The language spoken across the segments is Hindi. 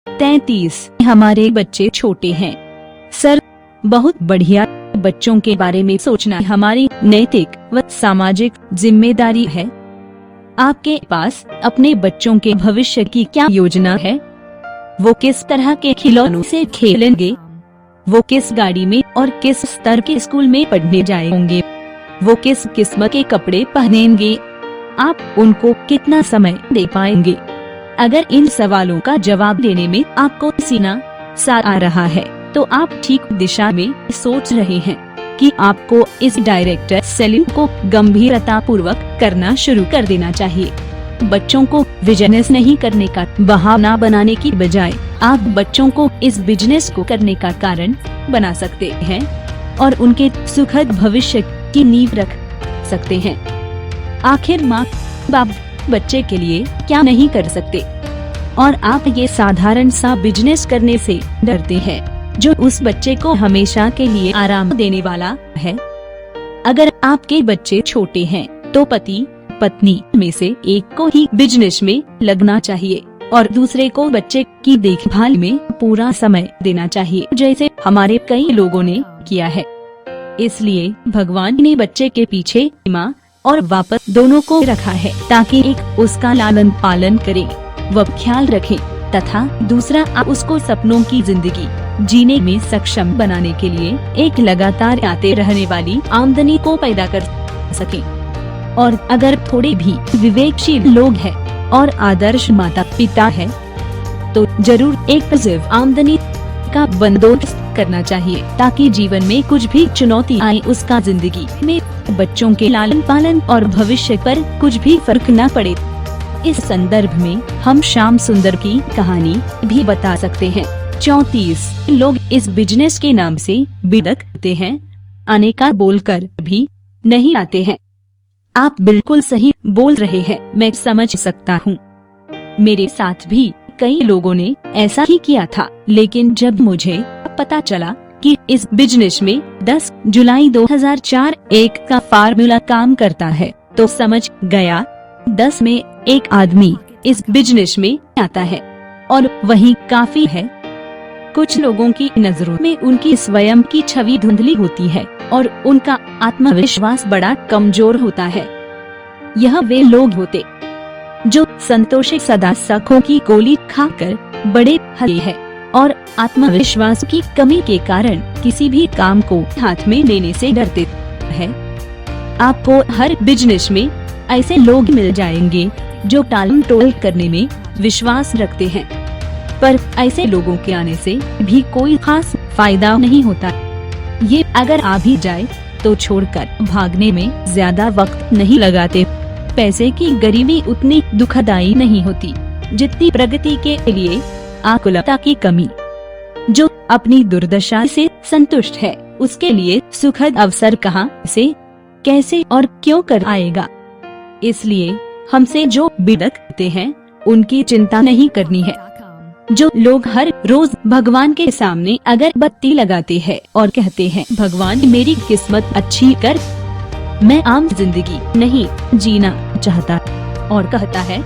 33 हमारे बच्चे छोटे हैं सर। बहुत बढ़िया। बच्चों के बारे में सोचना हमारी नैतिक व सामाजिक जिम्मेदारी है। आपके पास अपने बच्चों के भविष्य की क्या योजना है? वो किस तरह के खिलौनों से खेलेंगे? वो किस गाड़ी में और किस स्तर के स्कूल में पढ़ने जाएंगे? वो किस किस्म के कपड़े पहनेंगे? आप उनको कितना समय दे पाएंगे? अगर इन सवालों का जवाब देने में आपको सीना सा आ रहा है तो आप ठीक दिशा में सोच रहे हैं कि आपको इस डायरेक्टर सेलिंग को गंभीरता पूर्वक करना शुरू कर देना चाहिए। बच्चों को बिजनेस नहीं करने का बहाना बनाने की बजाय आप बच्चों को इस बिजनेस को करने का कारण बना सकते हैं और उनके सुखद भविष्य की नींव रख सकते हैं। आखिर माँ बाप बच्चे के लिए क्या नहीं कर सकते, और आप ये साधारण सा बिजनेस करने से डरते हैं जो उस बच्चे को हमेशा के लिए आराम देने वाला है। अगर आपके बच्चे छोटे हैं तो पति पत्नी में से एक को ही बिजनेस में लगना चाहिए और दूसरे को बच्चे की देखभाल में पूरा समय देना चाहिए, जैसे हमारे कई लोगों ने किया है। इसलिए भगवान ने बच्चे के पीछे माँ और बाप दोनों को रखा है ताकि एक उसका लालन पालन करे व ख्याल रखे तथा दूसरा उसको सपनों की जिंदगी जीने में सक्षम बनाने के लिए एक लगातार आते रहने वाली आमदनी को पैदा कर सके। और अगर थोड़े भी विवेकशील लोग हैं और आदर्श माता पिता है तो जरूर एक पॉजिटिव आमदनी का बंदोबस्त करना चाहिए ताकि जीवन में कुछ भी चुनौती आए उसका जिंदगी में बच्चों के लालन पालन और भविष्य पर कुछ भी फर्क न पड़े। इस संदर्भ में हम श्याम सुंदर की कहानी भी बता सकते हैं। 34 लोग इस बिजनेस के नाम से बिदकते हैं, अनेका बोलकर भी नहीं आते हैं। आप बिल्कुल सही बोल रहे हैं, मैं समझ सकता हूँ। मेरे साथ भी कई लोगों ने ऐसा ही किया था, लेकिन जब मुझे पता चला कि इस बिजनेस में 10 जुलाई 2004 एक का फार्मूला काम करता है तो समझ गया 10 में एक आदमी इस बिजनेस में आता है और वही काफी है। कुछ लोगों की नजरों में उनकी स्वयं की छवि धुंधली होती है और उनका आत्मविश्वास बड़ा कमजोर होता है। यह वे लोग होते जो संतोषी सदा सखों की गोली खाकर बड़े हरे हैं और आत्मविश्वास की कमी के कारण किसी भी काम को हाथ में लेने से डरते हैं। आपको हर बिजनेस में ऐसे लोग मिल जाएंगे जो टाल टोल करने में विश्वास रखते हैं, पर ऐसे लोगों के आने से भी कोई खास फायदा नहीं होता। ये अगर आ भी जाए तो छोड़कर भागने में ज्यादा वक्त नहीं लगाते। पैसे की गरीबी उतनी दुखदाई नहीं होती जितनी प्रगति के लिए आकुलता की कमी। जो अपनी दुर्दशा से संतुष्ट है उसके लिए सुखद अवसर कहाँ से, कैसे और क्यों कर आएगा। इसलिए हमसे जो बिदकते हैं उनकी चिंता नहीं करनी है। जो लोग हर रोज भगवान के सामने अगरबत्ती लगाते हैं और कहते हैं भगवान मेरी किस्मत अच्छी कर, मैं आम जिंदगी नहीं जीना चाहता, और कहता है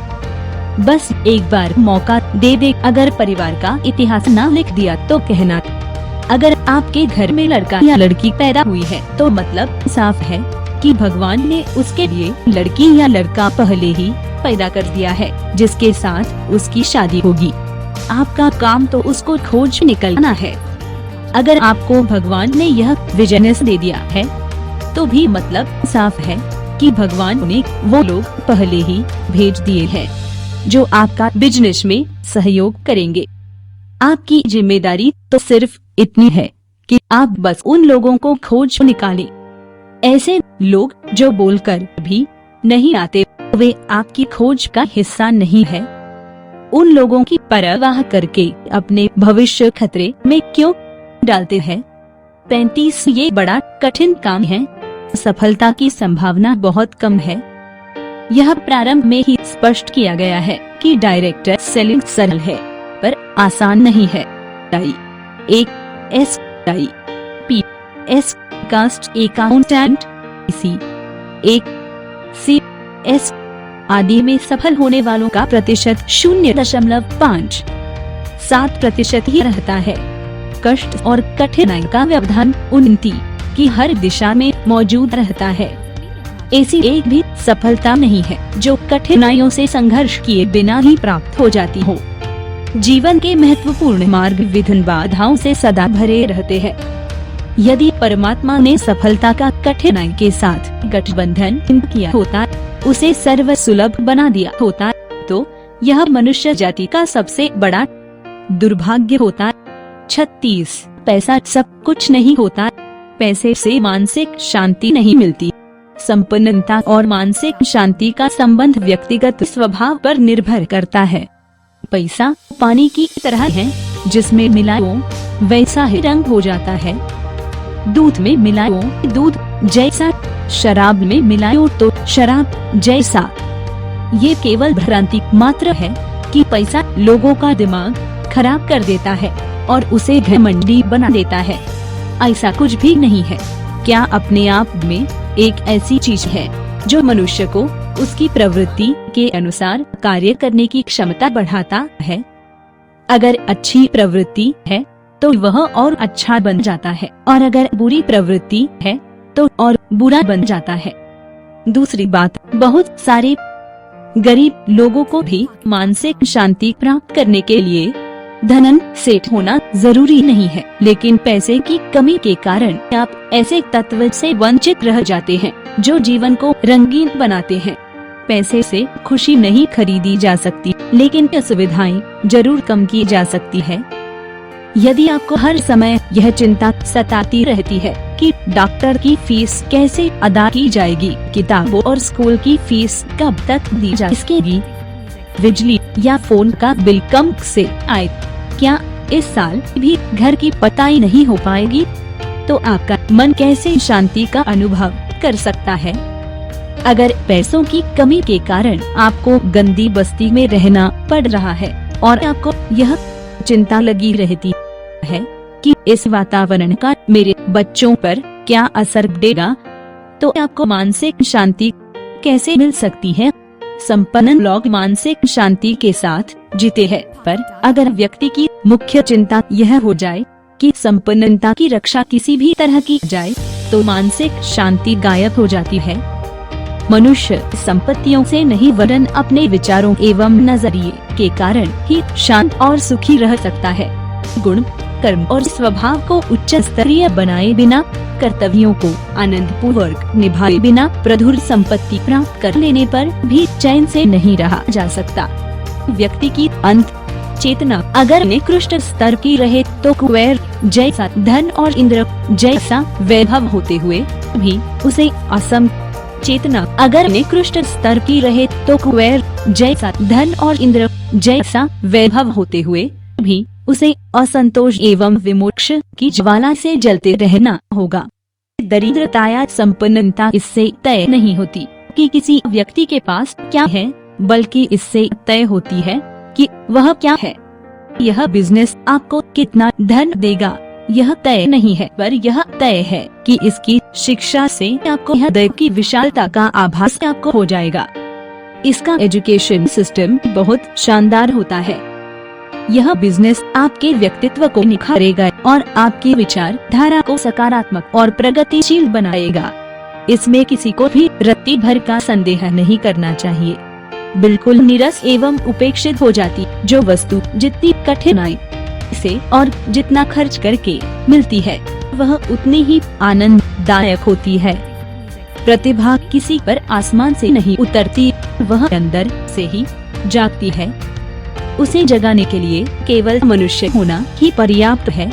बस एक बार मौका दे दे। अगर परिवार का इतिहास ना लिख दिया तो कहना। अगर आपके घर में लड़का या लड़की पैदा हुई है तो मतलब साफ है कि भगवान ने उसके लिए लड़की या लड़का पहले ही पैदा कर दिया है जिसके साथ उसकी शादी होगी। आपका काम तो उसको खोज निकलना है। अगर आपको भगवान ने यह बिजनेस दे दिया है तो भी मतलब साफ है कि भगवान ने वो लोग पहले ही भेज दिए हैं जो आपका बिजनेस में सहयोग करेंगे। आपकी जिम्मेदारी तो सिर्फ इतनी है कि आप बस उन लोगों को खोज निकालें। ऐसे लोग जो बोलकर भी नहीं आते वे आपकी खोज का हिस्सा नहीं है। उन लोगों की परवाह करके अपने भविष्य खतरे में क्यों डालते हैं। 35 ये बड़ा कठिन काम है। सफलता की संभावना बहुत कम है। यह प्रारंभ में ही स्पष्ट किया गया है कि डायरेक्टर सेलिंग सरल है पर आसान नहीं है। एक SIP कास्ट अकाउंटेंट एक CS आदि में सफल होने वालों का प्रतिशत 0.5। 7% ही रहता है। कष्ट और कठिनाई का व्यवधान उन्नति की हर दिशा में मौजूद रहता है। ऐसी एक भी सफलता नहीं है जो कठिनाइयों से संघर्ष किए बिना ही प्राप्त हो जाती हो। जीवन के महत्वपूर्ण मार्ग विघ्न बाधाओं से सदा भरे रहते हैं। यदि परमात्मा ने सफलता का कठिनाई के साथ गठबंधन किया होता, उसे सर्व सुलभ बना दिया होता, तो यह मनुष्य जाति का सबसे बड़ा दुर्भाग्य होता। 36 पैसा सब कुछ नहीं होता। पैसे से मानसिक शांति नहीं मिलती। संपन्नता और मानसिक शांति का संबंध व्यक्तिगत स्वभाव पर निर्भर करता है। पैसा पानी की तरह है, जिसमें मिलाओ वैसा ही रंग हो जाता है। दूध में मिलाओ दूध जैसा, शराब में मिलाओ तो शराब जैसा। ये केवल भ्रांति मात्र है कि पैसा लोगों का दिमाग खराब कर देता है और उसे घमंडी बना देता है। ऐसा कुछ भी नहीं है। क्या अपने आप में एक ऐसी चीज है जो मनुष्य को उसकी प्रवृत्ति के अनुसार कार्य करने की क्षमता बढ़ाता है? अगर अच्छी प्रवृत्ति है तो वह और अच्छा बन जाता है, और अगर बुरी प्रवृत्ति है तो और बुरा बन जाता है। दूसरी बात, बहुत सारे गरीब लोगों को भी मानसिक शांति प्राप्त करने के लिए धनन सेठ होना जरूरी नहीं है, लेकिन पैसे की कमी के कारण आप ऐसे तत्व से वंचित रह जाते हैं जो जीवन को रंगीन बनाते हैं। पैसे से खुशी नहीं खरीदी जा सकती, लेकिन सुविधाएं जरूर कम की जा सकती है। यदि आपको हर समय यह चिंता सताती रहती है कि डॉक्टर की फीस कैसे अदा की जाएगी, किताबों और स्कूल की फीस कब तक दी जा सकेगी, बिजली या फोन का बिल कम से आए, क्या इस साल भी घर की पताई नहीं हो पाएगी, तो आपका मन कैसे शांति का अनुभव कर सकता है? अगर पैसों की कमी के कारण आपको गंदी बस्ती में रहना पड़ रहा है और आपको यह चिंता लगी रहती है कि इस वातावरण का मेरे बच्चों पर क्या असर पड़ेगा, तो आपको मानसिक शांति कैसे मिल सकती है? संपन्न लोग मानसिक शांति के साथ जीते हैं, पर अगर व्यक्ति की मुख्य चिंता यह हो जाए कि संपन्नता की रक्षा किसी भी तरह की जाए, तो मानसिक शांति गायब हो जाती है। मनुष्य संपत्तियों से नहीं वरन अपने विचारों एवं नजरिए के कारण ही शांत और सुखी रह सकता है। गुण, कर्म और स्वभाव को उच्च स्तरीय बनाए बिना, कर्तव्यों को आनंद पूर्वक निभाए बिना प्रधुर संपत्ति प्राप्त कर लेने पर भी चैन से नहीं रहा जा सकता। व्यक्ति की अंत चेतना अगर निकृष्ट स्तर की रहे तो कुबेर जैसा धन और इंद्र जैसा वैभव होते हुए भी उसे असम चेतना अगर निकृष्ट स्तर की रहे तो कुबेर जैसा धन और इंद्र जैसा वैभव होते हुए भी उसे असंतोष एवं विमोक्ष की ज्वाला से जलते रहना होगा। दरिद्रता या संपन्नता इससे तय नहीं होती कि किसी व्यक्ति के पास क्या है, बल्कि इससे तय होती है कि वह क्या है। यह बिजनेस आपको कितना धन देगा यह तय नहीं है, पर यह तय है कि इसकी शिक्षा से आपको हृदय की विशालता का आभास आपको हो जाएगा। इसका एजुकेशन सिस्टम बहुत शानदार होता है। यह बिजनेस आपके व्यक्तित्व को निखारेगा और आपकी विचार धारा को सकारात्मक और प्रगतिशील बनाएगा। इसमें किसी को भी रत्ती भर का संदेह नहीं करना चाहिए। बिल्कुल निरस एवं उपेक्षित हो जाती जो वस्तु जितनी कठिनाई से और जितना खर्च करके मिलती है वह उतनी ही आनंददायक होती है। प्रतिभा किसी पर आसमान से नहीं उतरती, वह अंदर से ही जागती है। उसे जगाने के लिए केवल मनुष्य होना ही पर्याप्त है।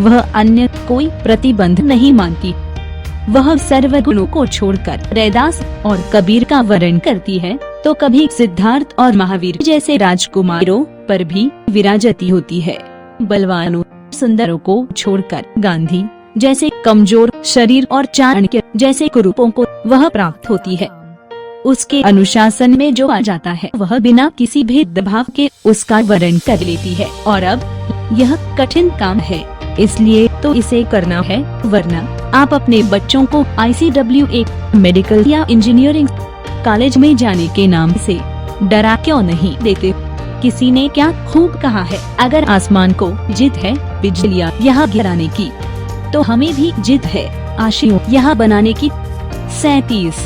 वह अन्य कोई प्रतिबंध नहीं मानती। वह सर्व गुणों को छोड़कर रैदास और कबीर का वर्ण करती है तो कभी सिद्धार्थ और महावीर जैसे राजकुमारों पर भी विराजती होती है। बलवानों सुंदरों को छोड़कर गांधी जैसे कमजोर शरीर और चाणक्य जैसे कुरूपों को वह प्राप्त होती है। उसके अनुशासन में जो आ जाता है वह बिना किसी भेदभाव के उसका वर्ण कर लेती है। और अब यह कठिन काम है, इसलिए तो इसे करना है, वरना आप अपने बच्चों को ICWA मेडिकल या इंजीनियरिंग कॉलेज में जाने के नाम से डरा क्यों नहीं देते किसी ने क्या खूब कहा है, अगर आसमान को जिद है बिजलियाँ यहाँ गिराने की, तो हमें भी जिद है आशियों यहाँ बनाने की। 37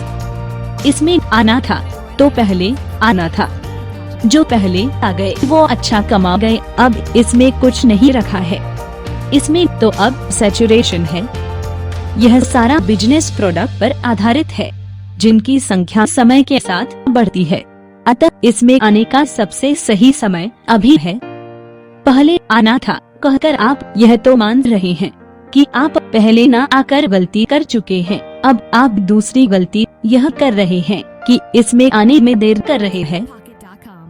इसमें आना था तो पहले आना था, जो पहले आ गए वो अच्छा कमा गए, अब इसमें कुछ नहीं रखा है, इसमें तो अब सैचुरेशन है। यह सारा बिजनेस प्रोडक्ट पर आधारित है, जिनकी संख्या समय के साथ बढ़ती है, अतः इसमें आने का सबसे सही समय अभी है। पहले आना था कहकर आप यह तो मान रहे हैं कि आप पहले ना आकर गलती कर चुके हैं, अब आप दूसरी गलती यह कर रहे हैं कि इसमें आने में देर कर रहे हैं।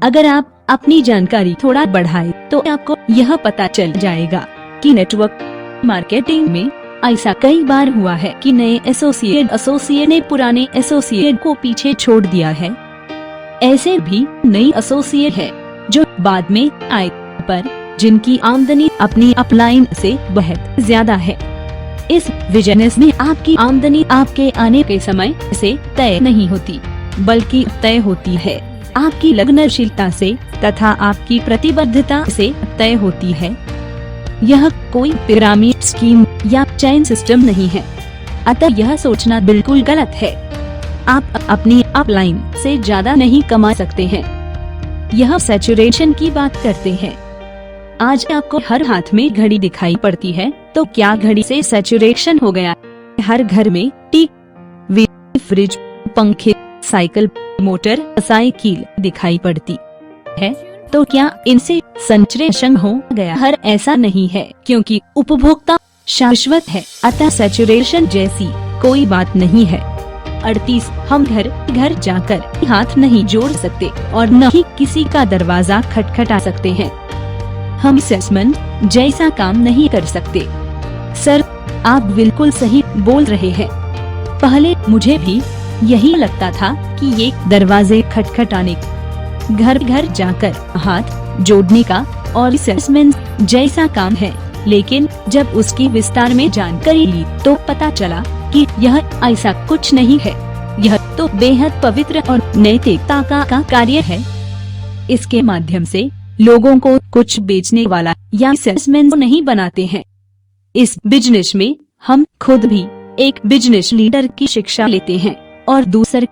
अगर आप अपनी जानकारी थोड़ा बढ़ाए तो आपको यह पता चल जाएगा कि नेटवर्क मार्केटिंग में ऐसा कई बार हुआ है कि नए एसोसिएट ने पुराने एसोसिएट को पीछे छोड़ दिया है। ऐसे भी नई एसोसिएट है जो बाद में आए, पर जिनकी आमदनी अपनी अपलाइन से बहुत ज्यादा है। इस बिजनेस में आपकी आमदनी आपके आने के समय से तय नहीं होती, बल्कि तय होती है आपकी लगनशीलता से तथा आपकी प्रतिबद्धता से तय होती है। यह कोई पिरामिड स्कीम या चेन सिस्टम नहीं है, अतः यह सोचना बिल्कुल गलत है। आप अपनी अपलाइन से ज्यादा नहीं कमा सकते हैं। यह सैचुरेशन की बात करते हैं। आज आपको हर हाथ में घड़ी दिखाई पड़ती है, तो क्या घड़ी से सैचुरेशन हो गया? हर घर में टीवी, फ्रिज, पंखे, साइकिल, मोटर साइकिल दिखाई पड़ती है, तो क्या इनसे सैचुरेशन हो गया? हर ऐसा नहीं है, क्योंकि उपभोक्ता शाश्वत है, अतः सैचुरेशन जैसी कोई बात नहीं है। 38 हम घर घर जाकर हाथ नहीं जोड़ सकते और न ही किसी का दरवाजा खटखटा सकते हैं। हम सेल्समैन जैसा काम नहीं कर सकते। सर, आप बिल्कुल सही बोल रहे हैं। पहले मुझे भी यही लगता था कि ये दरवाजे खटखटाने, घर घर जाकर हाथ जोड़ने का और सेल्समैन जैसा काम है, लेकिन जब उसकी विस्तार में जानकारी ली तो पता चला कि यह ऐसा कुछ नहीं है। यह तो बेहद पवित्र और नैतिकता का कार्य है। इसके माध्यम से लोगों को कुछ बेचने वाला या सेल्समैन नहीं बनाते हैं। इस बिजनेस में हम खुद भी एक बिजनेस लीडर की शिक्षा लेते हैं और दूसरे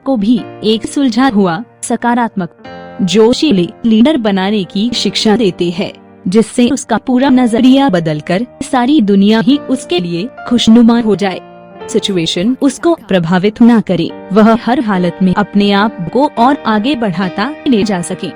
को भी एक सुलझा हुआ सकारात्मक जोशीले लीडर बनाने की शिक्षा देते हैं, जिससे उसका पूरा नजरिया बदलकर सारी दुनिया ही उसके लिए खुशनुमा हो जाए। सिचुएशन उसको प्रभावित ना करे, वह हर हालत में अपने आप को और आगे बढ़ाता ले जा सके।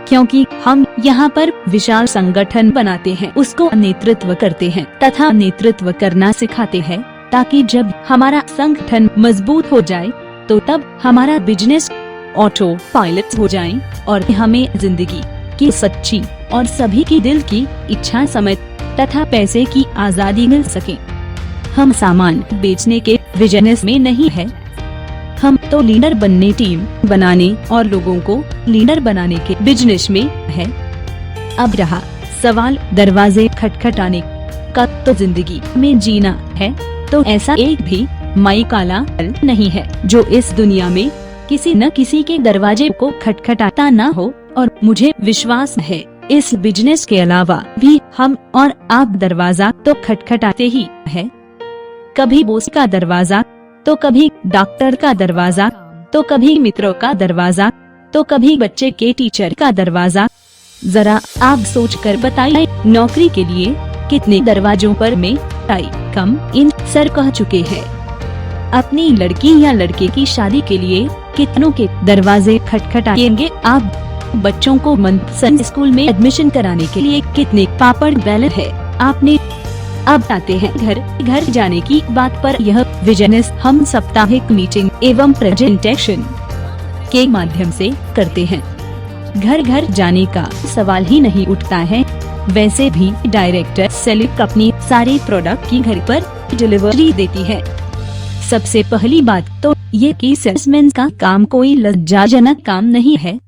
क्योंकि हम यहाँ पर विशाल संगठन बनाते हैं, उसको नेतृत्व करते हैं तथा नेतृत्व करना सिखाते हैं, ताकि जब हमारा संगठन मजबूत हो जाए तो तब हमारा बिजनेस ऑटो पायलट हो जाए और हमें जिंदगी की सच्ची और सभी की दिल की इच्छा समय तथा पैसे की आजादी मिल सके। हम सामान बेचने के बिजनेस में नहीं है, हम तो लीडर बनने, टीम बनाने और लोगों को लीडर बनाने के बिजनेस में है। अब रहा सवाल दरवाजे खटखटाने का, तो जिंदगी में जीना है तो ऐसा एक भी माई काला नहीं है जो इस दुनिया में किसी न किसी के दरवाजे को खटखटाता ना हो। और मुझे विश्वास है इस बिजनेस के अलावा भी हम और आप दरवाजा तो खटखटाते ही है। कभी बॉस का दरवाजा, तो कभी डॉक्टर का दरवाजा, तो कभी मित्रों का दरवाजा, तो कभी बच्चे के टीचर का दरवाजा। जरा आप सोचकर बताइए, नौकरी के लिए कितने दरवाजों पर में टाई कम इन सर कह चुके हैं। अपनी लड़की या लड़के की शादी के लिए कितनों के दरवाजे खटखटाएंगे आप। बच्चों को मनपसंद स्कूल में एडमिशन कराने के लिए कितने पापड़ बेलन है आपने। अब आते हैं घर घर जाने की बात पर। यह बिजनेस हम साप्ताहिक मीटिंग एवं प्रेजेंटेशन के माध्यम से करते हैं। घर घर जाने का सवाल ही नहीं उठता है। वैसे भी डायरेक्टर सेलिक अपनी सारे प्रोडक्ट की घर पर डिलीवरी देती है। सबसे पहली बात तो ये कि सेल्समैन का काम कोई लज्जाजनक काम नहीं है।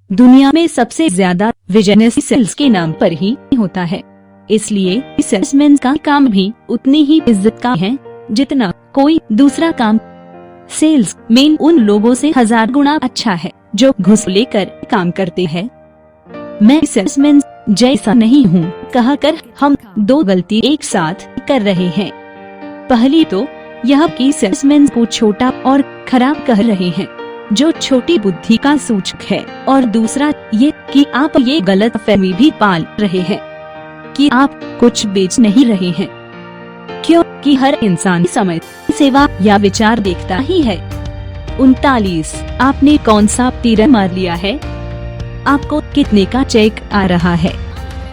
दुनिया में सबसे ज्यादा बिजनेस सेल्स के नाम पर ही होता है, इसलिए सेल्समैन का काम भी उतनी ही इज्जत का है जितना कोई दूसरा काम। सेल्स मैन उन लोगों से 1000 गुना अच्छा है जो घूस लेकर काम करते हैं। मैं सेल्समैन जैसा नहीं हूँ कहकर हम दो गलती एक साथ कर रहे हैं। पहली तो यह कि सेल्समैन को छोटा और खराब कह रहे हैं, जो छोटी बुद्धि का सूचक है। और दूसरा ये कि आप ये गलत फहमी भी पाल रहे हैं कि आप कुछ बेच नहीं रहे हैं, क्योंकि हर इंसान समय, सेवा या विचार देखता ही है। 39 आपने कौन सा तीर मार लिया है? आपको कितने का चेक आ रहा है?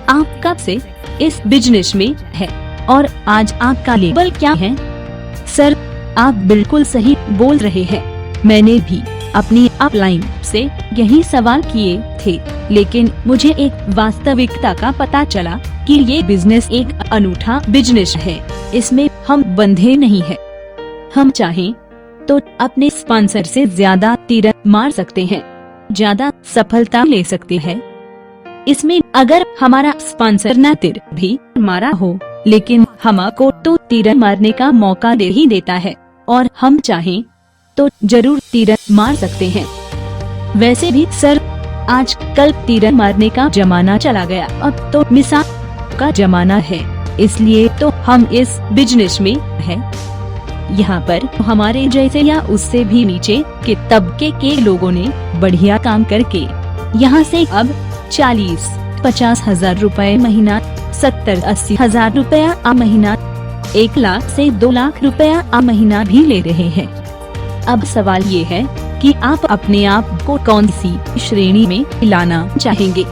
आप कब से इस बिजनेस में है और आज आपका लेवल क्या है? सर, आप बिल्कुल सही बोल रहे हैं। मैंने भी अपनी अपलाइन से यही सवाल किए थे, लेकिन मुझे एक वास्तविकता का पता चला कि ये बिजनेस एक अनूठा बिजनेस है। इसमें हम बंधे नहीं हैं। हम चाहें तो अपने स्पॉन्सर से ज्यादा तीर मार सकते हैं, ज्यादा सफलता ले सकते हैं। इसमें अगर हमारा स्पॉन्सर न तीर भी मारा हो, लेकिन हमको तो तीर मारने का मौका दे ही देता है, और हम चाहें तो जरूर तीर मार सकते हैं। वैसे भी सर, आज कल तीर मारने का जमाना चला गया, अब तो मिसाल का जमाना है। इसलिए तो हम इस बिजनेस में हैं। यहाँ पर हमारे जैसे या उससे भी नीचे के तबके के लोगों ने बढ़िया काम करके यहाँ से अब 40-50 हजार रुपए महीना, 70-80 हजार रुपया आ महीना, 1 लाख से 2 लाख रुपया आ महीना भी ले रहे हैं। अब सवाल ये है कि आप अपने आप को कौन सी श्रेणी में लाना चाहेंगे,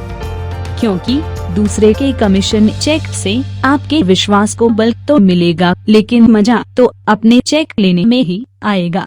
क्योंकि दूसरे के कमीशन चेक से आपके विश्वास को बल तो मिलेगा, लेकिन मजा तो अपने चेक लेने में ही आएगा।